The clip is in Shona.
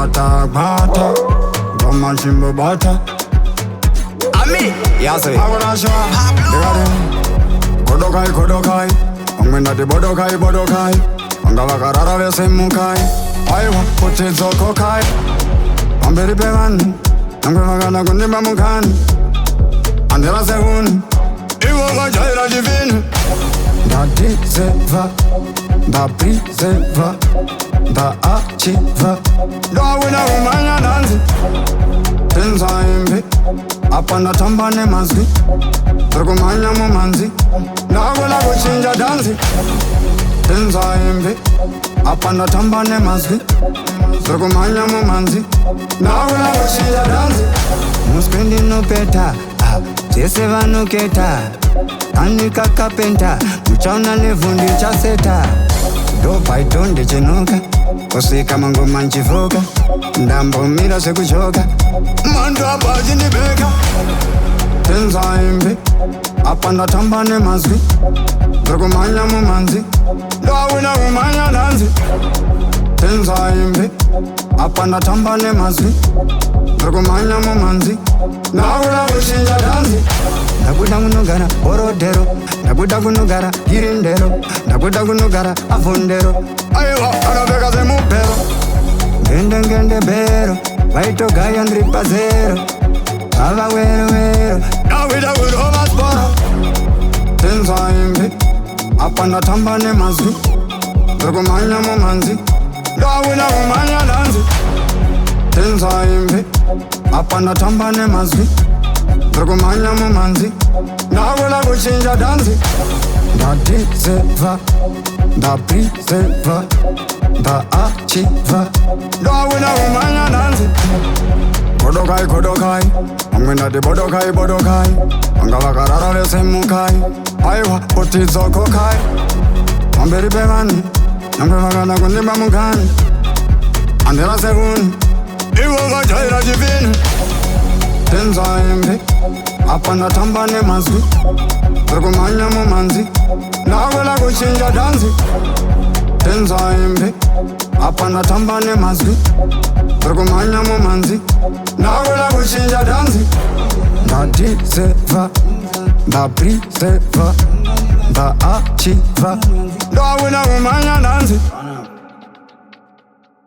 Bata, bata, Goma chimbo bata. Ami, yase. Awarasha, Kodokai, Kodokai. Angwenda di Bodokai, Bodokai. Angala karara vese mukai. Aiwa, potizo kokai. Amberi pevan. Angwe magana kundi mamukani. Andela sehun. Iwo gajaira divine. Da diseva. Da priseva. Da achiva. Da wina umanya danzi. Tenza imbi. Apanda tambane mazwi. Turkumanya mumanzi. Da wina kuchinja danzi. Tenza imbi. Apanda tambane mazwi. Turkumanya mumanzi. Da wina kuchinja danzi. Muspendi no peta. Jese vanu keta. Anika kapenta. Mchauna nevundi chaseta. Dopa itonde chenuka. Osika mango manchivuka. Ndambo mira sekuchoka. Mando abaji nibeka. Tenza imbi. Apanda tambane mazwi. Turkumanya mumanzi. Dawina umanya danzi. Tenza imbi. Apanda tambane mazwi. Turkumanya mumanzi. Dawina kushinja danzi. Ndakuda kunogara borodero. Ndakuda kunogara girindero. Ndakuda kunogara avondero. Aiwa anabeka zemupero. Ngende bero. Vaito gaya ndripa zero. Ava wero. Dawida kudova sporo. Tenza imbi. Apanda tambane mazwi. Turkumanya mumanzi. Dawina umanya danzi. Tenza imbi. Apanda tambane mazwi. Turkumanya mumanzi. Dawina kuchinja danzi. Da diseva. Da priseva. Da achiva. Dawina umanya danzi. Kodokai, Kodokai. Angwenda di Bodokai, Bodokai. Angala karara vese mukai. Aiwa, potizo kokai. Amberi pevani. Nangwe magana kundimba mukani. Andela sehuni. Iwo gajaira divine. Tenza imbi. Apanda tambane mazwi. Turkumanya mumanzi. Dawina kuchinja danzi. Tenza imbi. Apanda tambane mazwi. Turkumanya mumanzi. Dawina kuchinja danzi. Da diseva. Da priseva. Da achiva. Dawina umanya danzi.